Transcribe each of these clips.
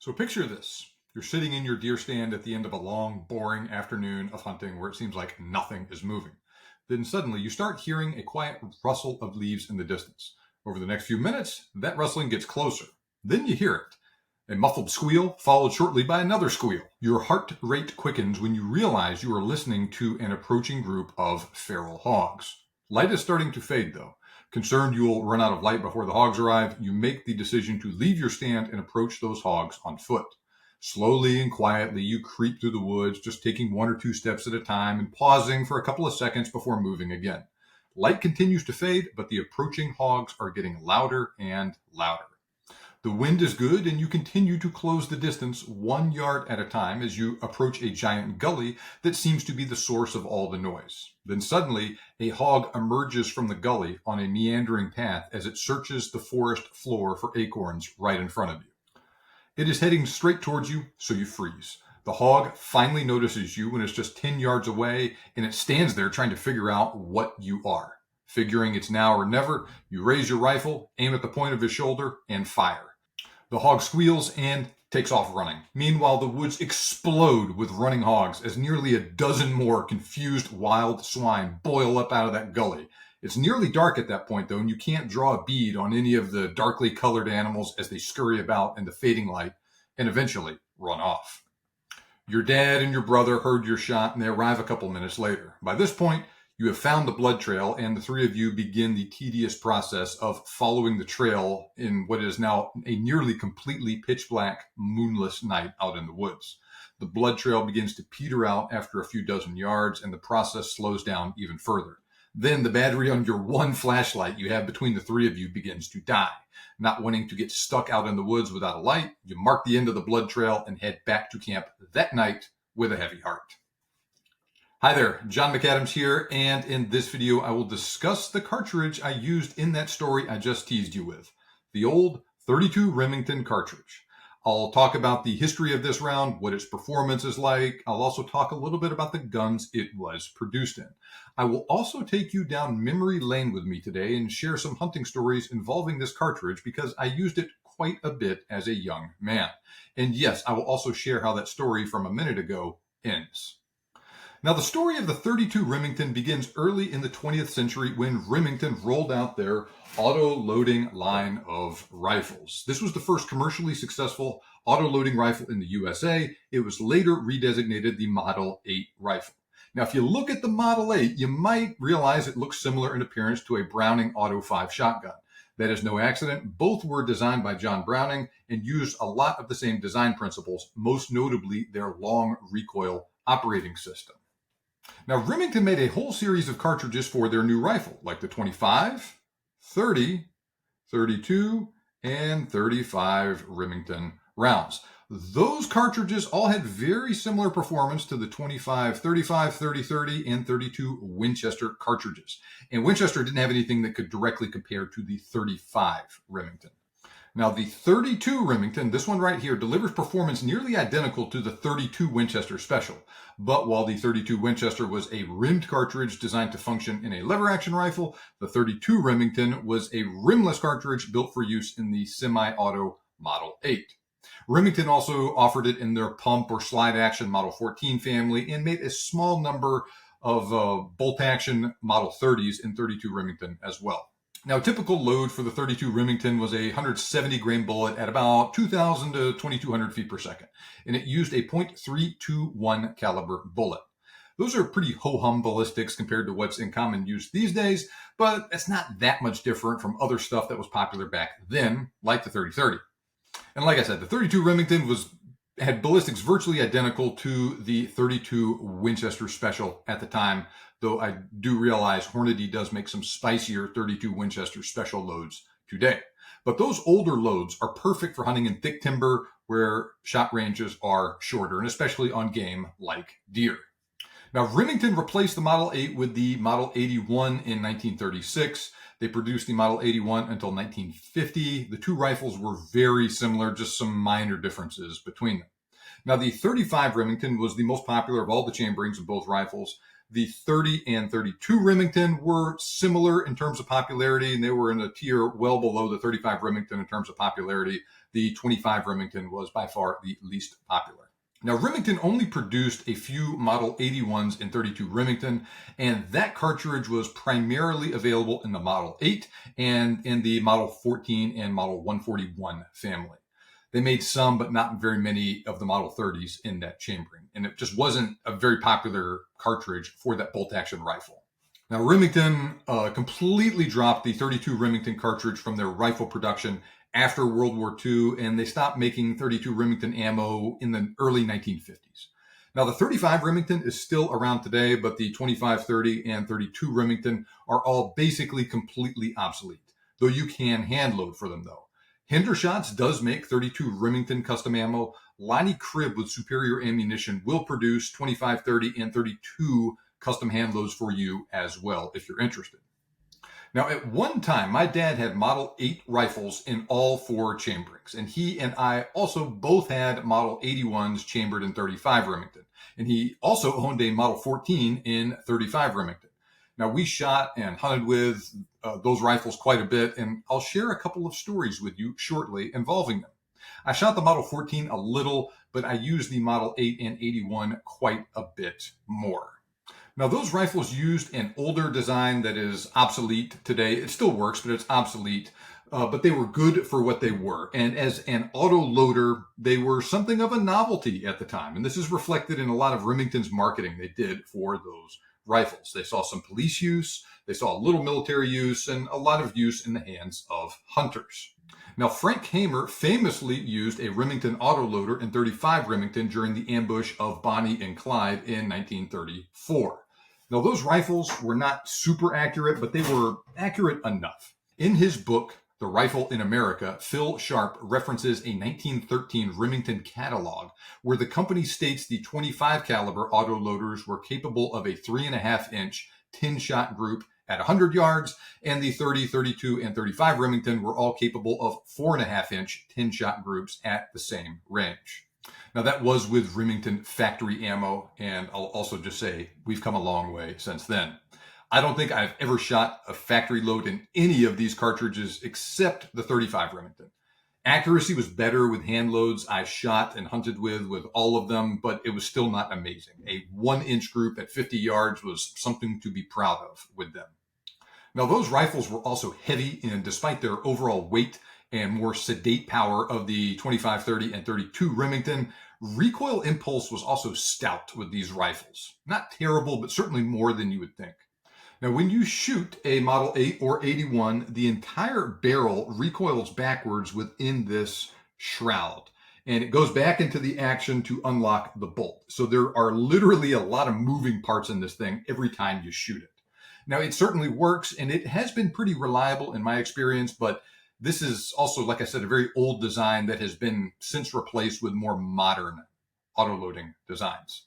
So picture this. You're sitting in your deer stand at the end of a long, boring afternoon of hunting where it seems like nothing is moving. Then suddenly you start hearing a quiet rustle of leaves in the distance. Over the next few minutes, that rustling gets closer. Then you hear it. A muffled squeal, followed shortly by another squeal. Your heart rate quickens when you realize you are listening to an approaching group of feral hogs. Light is starting to fade, though. Concerned you will run out of light before the hogs arrive, you make the decision to leave your stand and approach those hogs on foot. Slowly and quietly, you creep through the woods, just taking one or two steps at a time and pausing for a couple of seconds before moving again. Light continues to fade, but the approaching hogs are getting louder and louder. The wind is good, and you continue to close the distance 1 yard at a time as you approach a giant gully that seems to be the source of all the noise. Then suddenly, a hog emerges from the gully on a meandering path as it searches the forest floor for acorns right in front of you. It is heading straight towards you, so you freeze. The hog finally notices you when it's just 10 yards away, and it stands there trying to figure out what you are. Figuring it's now or never, you raise your rifle, aim at the point of his shoulder, and fire. The hog squeals and takes off running. Meanwhile, the woods explode with running hogs as nearly a dozen more confused wild swine boil up out of that gully. It's nearly dark at that point, though, and you can't draw a bead on any of the darkly colored animals as they scurry about in the fading light and eventually run off. Your dad and your brother heard your shot, and they arrive a couple minutes later. By this point, you have found the blood trail, and the three of you begin the tedious process of following the trail in what is now a nearly completely pitch black, moonless night out in the woods. The blood trail begins to peter out after a few dozen yards, and the process slows down even further. Then the battery on your one flashlight you have between the three of you begins to die. Not wanting to get stuck out in the woods without a light, you mark the end of the blood trail and head back to camp that night with a heavy heart. Hi there, John McAdams here, and in this video I will discuss the cartridge I used in that story I just teased you with, the old .32 Remington cartridge. I'll talk about the history of this round, what its performance is like. I'll also talk a little bit about the guns it was produced in. I will also take you down memory lane with me today and share some hunting stories involving this cartridge because I used it quite a bit as a young man. And yes, I will also share how that story from a minute ago ends. Now, the story of the .32 Remington begins early in the 20th century when Remington rolled out their auto-loading line of rifles. This was the first commercially successful auto-loading rifle in the USA. It was later redesignated the Model 8 rifle. Now, if you look at the Model 8, you might realize it looks similar in appearance to a Browning Auto 5 shotgun. That is no accident. Both were designed by John Browning and used a lot of the same design principles, most notably their long recoil operating system. Now, Remington made a whole series of cartridges for their new rifle, like the 25, 30, 32, and 35 Remington rounds. Those cartridges all had very similar performance to the 25, 35, 30, 30, and 32 Winchester cartridges. And Winchester didn't have anything that could directly compare to the 35 Remington. Now, the .32 Remington, this one right here, delivers performance nearly identical to the .32 Winchester Special. But while the .32 Winchester was a rimmed cartridge designed to function in a lever-action rifle, the .32 Remington was a rimless cartridge built for use in the semi-auto Model 8. Remington also offered it in their pump or slide-action Model 14 family and made a small number of bolt-action Model 30s in .32 Remington as well. Now, a typical load for the .32 Remington was a 170 grain bullet at about 2,000 to 2,200 feet per second, and it used a .321 caliber bullet. Those are pretty ho-hum ballistics compared to what's in common use these days, but it's not that much different from other stuff that was popular back then, like the .30-30. And like I said, the .32 Remington had ballistics virtually identical to the .32 Winchester Special at the time, though I do realize Hornady does make some spicier .32 Winchester Special loads today. But those older loads are perfect for hunting in thick timber where shot ranges are shorter, and especially on game like deer. Now, Remington replaced the Model 8 with the Model 81 in 1936. They produced the Model 81 until 1950. The two rifles were very similar, just some minor differences between them. Now, the .35 Remington was the most popular of all the chamberings of both rifles. The 30 and 32 Remington were similar in terms of popularity, and they were in a tier well below the .35 Remington in terms of popularity. the 25 Remington was by far the least popular. Now, Remington only produced a few Model 81s in 32 Remington, and that cartridge was primarily available in the Model 8 and in the Model 14 and Model 141 family. They made some, but not very many of the Model 30s in that chambering, and it just wasn't a very popular cartridge for that bolt-action rifle. Now, Remington completely dropped the 32 Remington cartridge from their rifle production after World War II, and they stopped making 32 Remington ammo in the early 1950s. Now, the 35 Remington is still around today, but the 25, 30, and 32 Remington are all basically completely obsolete, though you can hand load for them, though. Hendershots does make 32 Remington custom ammo. Lonnie Cribb with Superior Ammunition will produce 25, 30, and 32 custom hand loads for you as well, if you're interested. Now, at one time, my dad had Model 8 rifles in all 4 chamberings, and he and I also both had Model 81s chambered in 35 Remington, and he also owned a Model 14 in 35 Remington. Now, we shot and hunted with those rifles quite a bit, and I'll share a couple of stories with you shortly involving them. I shot the Model 14 a little, but I used the Model 8 and 81 quite a bit more. Now, those rifles used an older design that is obsolete today. It still works, but it's obsolete. But they were good for what they were. And as an auto loader, they were something of a novelty at the time. And this is reflected in a lot of Remington's marketing they did for those rifles. They saw some police use, they saw a little military use, and a lot of use in the hands of hunters. Now, Frank Hamer famously used a Remington Auto loader in 35 Remington during the ambush of Bonnie and Clyde in 1934. Now, those rifles were not super accurate, but they were accurate enough. In his book, The Rifle in America, Phil Sharp references a 1913 Remington catalog where the company states the 25 caliber auto loaders were capable of a 3.5-inch 10-shot group at 100 yards, and the 30, 32, and 35 Remington were all capable of 4.5-inch 10-shot groups at the same range. Now, that was with Remington factory ammo, and I'll also just say we've come a long way since then. I don't think I've ever shot a factory load in any of these cartridges except the 35 Remington. Accuracy was better with hand loads I shot and hunted with all of them, but it was still not amazing. A 1-inch group at 50 yards was something to be proud of with them. Now, those rifles were also heavy, and despite their overall weight and more sedate power of the 25, 30, and 32 Remington, recoil impulse was also stout with these rifles. Not terrible, but certainly more than you would think. Now, when you shoot a Model 8 or 81, the entire barrel recoils backwards within this shroud, and it goes back into the action to unlock the bolt. So there are literally a lot of moving parts in this thing every time you shoot it. Now, it certainly works, and it has been pretty reliable in my experience, but this is also, like I said, a very old design that has been since replaced with more modern autoloading designs.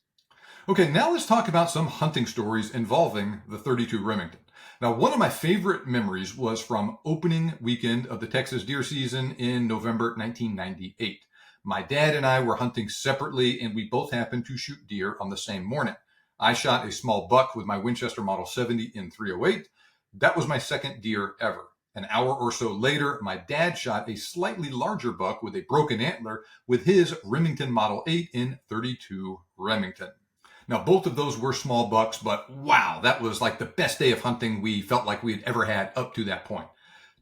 Okay, now let's talk about some hunting stories involving the 32 Remington. Now, one of my favorite memories was from opening weekend of the Texas deer season in November 1998. My dad and I were hunting separately, and we both happened to shoot deer on the same morning. I shot a small buck with my Winchester Model 70 in .308. That was my second deer ever. An hour or so later, my dad shot a slightly larger buck with a broken antler with his Remington Model 8 in .32 Remington. Now, both of those were small bucks, but wow, that was like the best day of hunting we felt like we had ever had up to that point.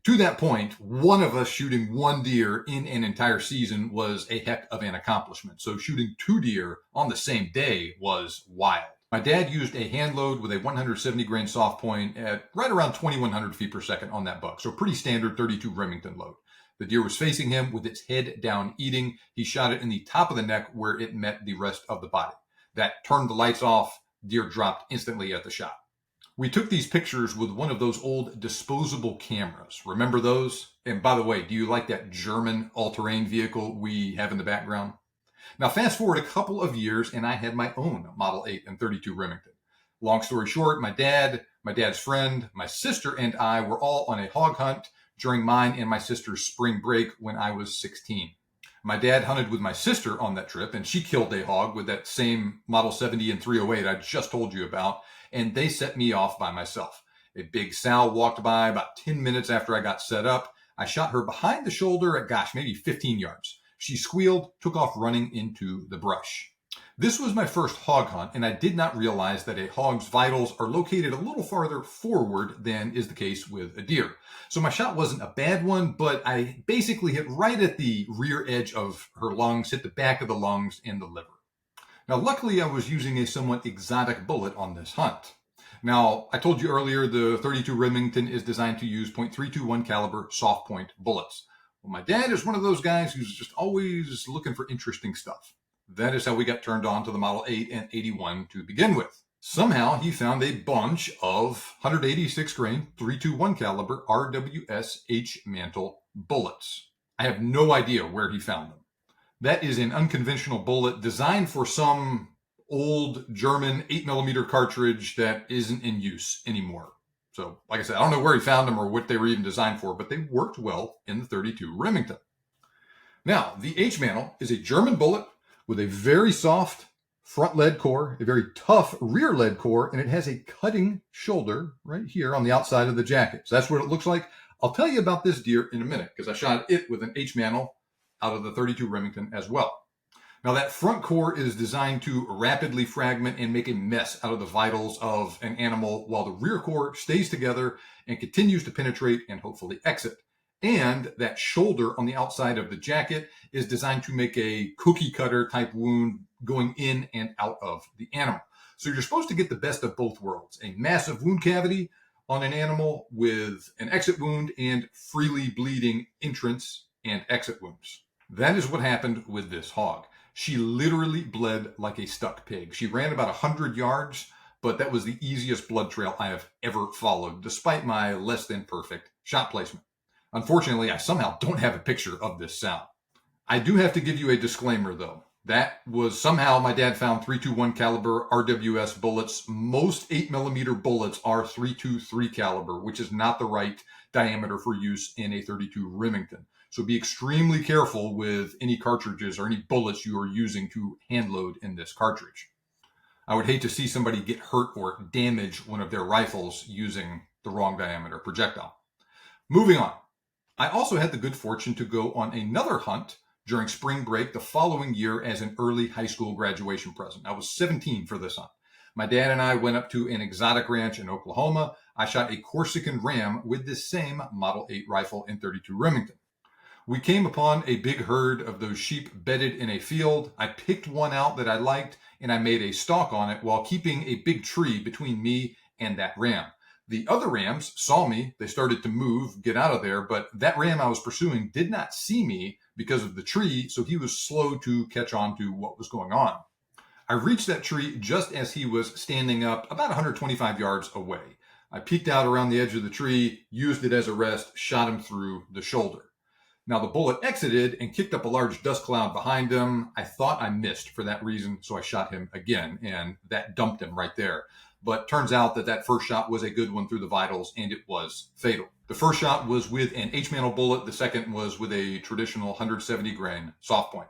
To that point, one of us shooting one deer in an entire season was a heck of an accomplishment. So shooting 2 deer on the same day was wild. My dad used a hand load with a 170 grain soft point at right around 2,100 feet per second on that buck. So pretty standard 32 Remington load. The deer was facing him with its head down eating. He shot it in the top of the neck where it met the rest of the body. That turned the lights off. Deer dropped instantly at the shot. We took these pictures with one of those old disposable cameras. Remember those? And by the way, do you like that German all-terrain vehicle we have in the background? Now, fast forward a couple of years, and I had my own Model 8 and 32 Remington. Long story short, my dad, my dad's friend, my sister, and I were all on a hog hunt during mine and my sister's spring break when I was 16. My dad hunted with my sister on that trip, and she killed a hog with that same Model 70 and .308 I just told you about, and they set me off by myself. A big sow walked by about 10 minutes after I got set up. I shot her behind the shoulder at, gosh, maybe 15 yards. She squealed, took off running into the brush. This was my first hog hunt, and I did not realize that a hog's vitals are located a little farther forward than is the case with a deer. So my shot wasn't a bad one, but I basically hit right at the rear edge of her lungs, hit the back of the lungs and the liver. Now, luckily, I was using a somewhat exotic bullet on this hunt. Now, I told you earlier the 32 Remington is designed to use .321 caliber soft point bullets. Well, my dad is one of those guys who's just always looking for interesting stuff. That is how we got turned on to the Model 8 and 81 to begin with. Somehow he found a bunch of 186 grain .321 caliber RWS H-mantle bullets. I have no idea where he found them. That is an unconventional bullet designed for some old German 8mm cartridge that isn't in use anymore. So, like I said, I don't know where he found them or what they were even designed for, but they worked well in the 32 Remington. Now, the H-mantle is a German bullet with a very soft front lead core, a very tough rear lead core, and it has a cutting shoulder right here on the outside of the jacket. So that's what it looks like. I'll tell you about this deer in a minute because I shot it with an H-mantle out of the 32 Remington as well. Now that front core is designed to rapidly fragment and make a mess out of the vitals of an animal while the rear core stays together and continues to penetrate and hopefully exit. And that shoulder on the outside of the jacket is designed to make a cookie cutter type wound going in and out of the animal. So you're supposed to get the best of both worlds, a massive wound cavity on an animal with an exit wound and freely bleeding entrance and exit wounds. That is what happened with this hog. She literally bled like a stuck pig. She ran about 100 yards, but that was the easiest blood trail I have ever followed, despite my less than perfect shot placement. Unfortunately, I somehow don't have a picture of this sound. I do have to give you a disclaimer, though. That was somehow my dad found .321 caliber RWS bullets. Most 8mm bullets are .323 caliber, which is not the right diameter for use in a 32 Remington. So be extremely careful with any cartridges or any bullets you are using to hand load in this cartridge. I would hate to see somebody get hurt or damage one of their rifles using the wrong diameter projectile. Moving on. I also had the good fortune to go on another hunt during spring break the following year as an early high school graduation present. I was 17 for this hunt. My dad and I went up to an exotic ranch in Oklahoma. I shot a Corsican ram with this same Model 8 rifle in 32 Remington. We came upon a big herd of those sheep bedded in a field. I picked one out that I liked and I made a stalk on it while keeping a big tree between me and that ram. The other rams saw me. They started to move, get out of there, but that ram I was pursuing did not see me because of the tree, so he was slow to catch on to what was going on. I reached that tree just as he was standing up about 125 yards away. I peeked out around the edge of the tree, used it as a rest, shot him through the shoulder. Now the bullet exited and kicked up a large dust cloud behind him. I thought I missed for that reason, so I shot him again, and that dumped him right there. But turns out that that first shot was a good one through the vitals, and it was fatal. The first shot was with an H-mantle bullet. The second was with a traditional 170 grain soft point.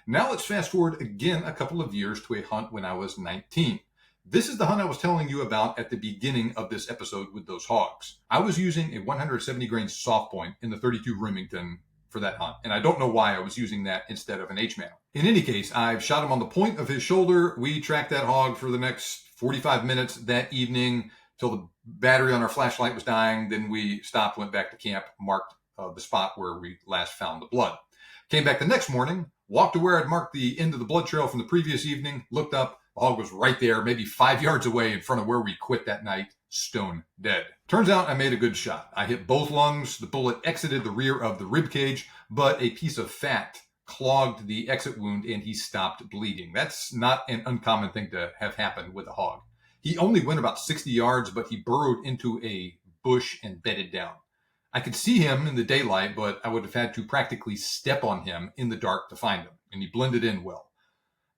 Now let's fast forward again a couple of years to a hunt when I was 19. This is the hunt I was telling you about at the beginning of this episode with those hogs. I was using a 170 grain soft point in the 32 Remington for that hunt, and I don't know why I was using that instead of an H-mantle. In any case, I've shot him on the point of his shoulder. We tracked that hog for the next 45 minutes that evening till the battery on our flashlight was dying. Then we stopped, went back to camp, marked the spot where we last found the blood. Came back the next morning, walked to where I'd marked the end of the blood trail from the previous evening, looked up, the hog was right there, maybe 5 yards away in front of where we quit that night, stone dead. Turns out I made a good shot. I hit both lungs, the bullet exited the rear of the rib cage, but a piece of fat clogged the exit wound and he stopped bleeding. That's not an uncommon thing to have happen with a hog. He only went about 60 yards, but he burrowed into a bush and bedded down. I could see him in the daylight, but I would have had to practically step on him in the dark to find him, and he blended in well.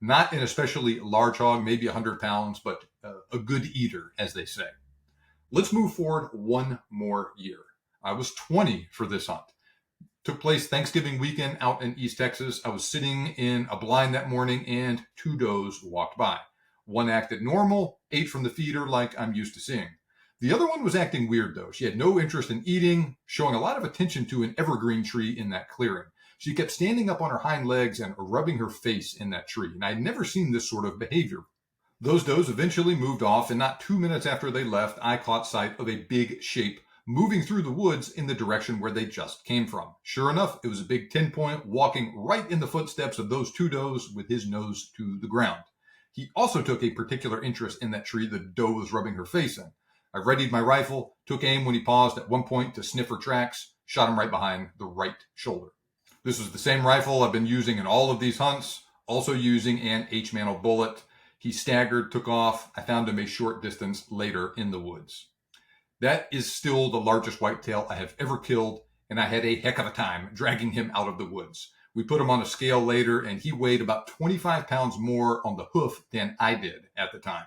Not an especially large hog, maybe 100 pounds, but a good eater, as they say. Let's move forward one more year. I was 20 for this hunt. Took place Thanksgiving weekend out in East Texas. I was sitting in a blind that morning and two does walked by. One acted normal, ate from the feeder like I'm used to seeing. The other one was acting weird, though. She had no interest in eating, showing a lot of attention to an evergreen tree in that clearing. She kept standing up on her hind legs and rubbing her face in that tree, and I had never seen this sort of behavior. Those does eventually moved off, and not 2 minutes after they left, I caught sight of a big shape moving through the woods in the direction where they just came from. Sure enough, it was a big 10-point walking right in the footsteps of those two does with his nose to the ground. He also took a particular interest in that tree the doe was rubbing her face in. I readied my rifle, took aim when he paused at one point to sniff her tracks, shot him right behind the right shoulder. This was the same rifle I've been using in all of these hunts, also using an H-Mano bullet. He staggered, took off. I found him a short distance later in the woods. That is still the largest whitetail I have ever killed, and I had a heck of a time dragging him out of the woods. We put him on a scale later, and he weighed about 25 pounds more on the hoof than I did at the time.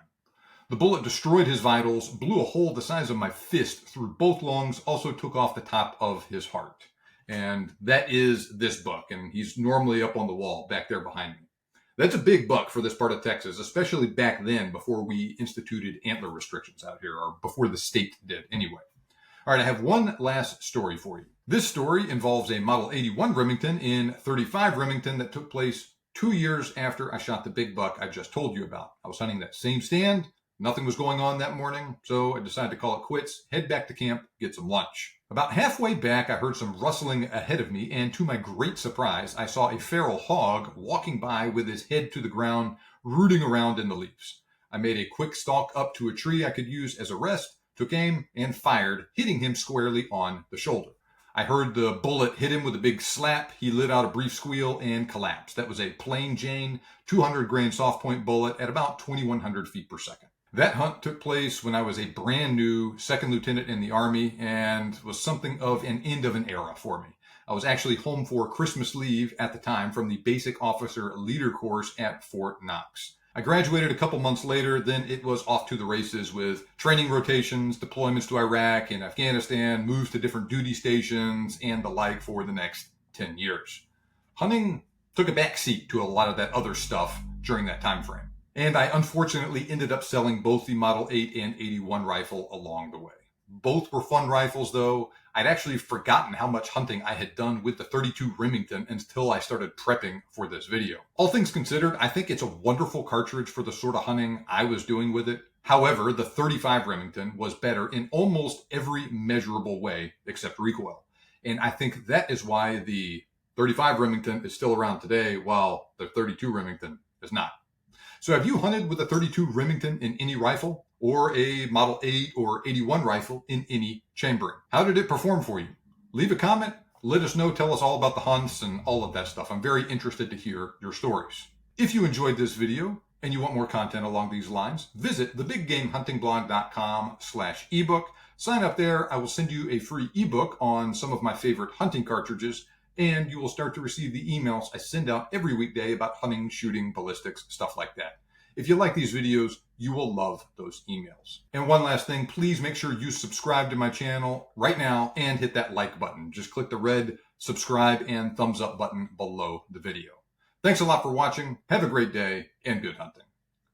The bullet destroyed his vitals, blew a hole the size of my fist through both lungs, also took off the top of his heart. And that is this buck, and he's normally up on the wall back there behind me. That's a big buck for this part of Texas, especially back then before we instituted antler restrictions out here, or before the state did anyway. All right, I have one last story for you. This story involves a Model 81 Remington in 35 Remington that took place 2 years after I shot the big buck I just told you about. I was hunting that same stand. Nothing was going on that morning, so I decided to call it quits, head back to camp, get some lunch. About halfway back, I heard some rustling ahead of me, and to my great surprise, I saw a feral hog walking by with his head to the ground, rooting around in the leaves. I made a quick stalk up to a tree I could use as a rest, took aim, and fired, hitting him squarely on the shoulder. I heard the bullet hit him with a big slap. He let out a brief squeal and collapsed. That was a plain Jane 200-grain soft point bullet at about 2,100 feet per second. That hunt took place when I was a brand new second lieutenant in the Army and was something of an end of an era for me. I was actually home for Christmas leave at the time from the Basic Officer Leader course at Fort Knox. I graduated a couple months later, then it was off to the races with training rotations, deployments to Iraq and Afghanistan, moves to different duty stations, and the like for the next 10 years. Hunting took a backseat to a lot of that other stuff during that time frame. And I unfortunately ended up selling both the Model 8 and 81 rifle along the way. Both were fun rifles, though. I'd actually forgotten how much hunting I had done with the 32 Remington until I started prepping for this video. All things considered, I think it's a wonderful cartridge for the sort of hunting I was doing with it. However, the 35 Remington was better in almost every measurable way except recoil. And I think that is why the 35 Remington is still around today, while the 32 Remington is not. So have you hunted with a 32 Remington in any rifle, or a Model 8 or 81 rifle in any chambering? How did it perform for you? Leave a comment, let us know, tell us all about the hunts and all of that stuff. I'm very interested to hear your stories. If you enjoyed this video and you want more content along these lines, visit thebiggamehuntingblog.com/ebook. Sign up there. I will send you a free ebook on some of my favorite hunting cartridges, and you will start to receive the emails I send out every weekday about hunting, shooting, ballistics, stuff like that. If you like these videos, you will love those emails. And one last thing, please make sure you subscribe to my channel right now and hit that like button. Just click the red subscribe and thumbs up button below the video. Thanks a lot for watching. Have a great day and good hunting.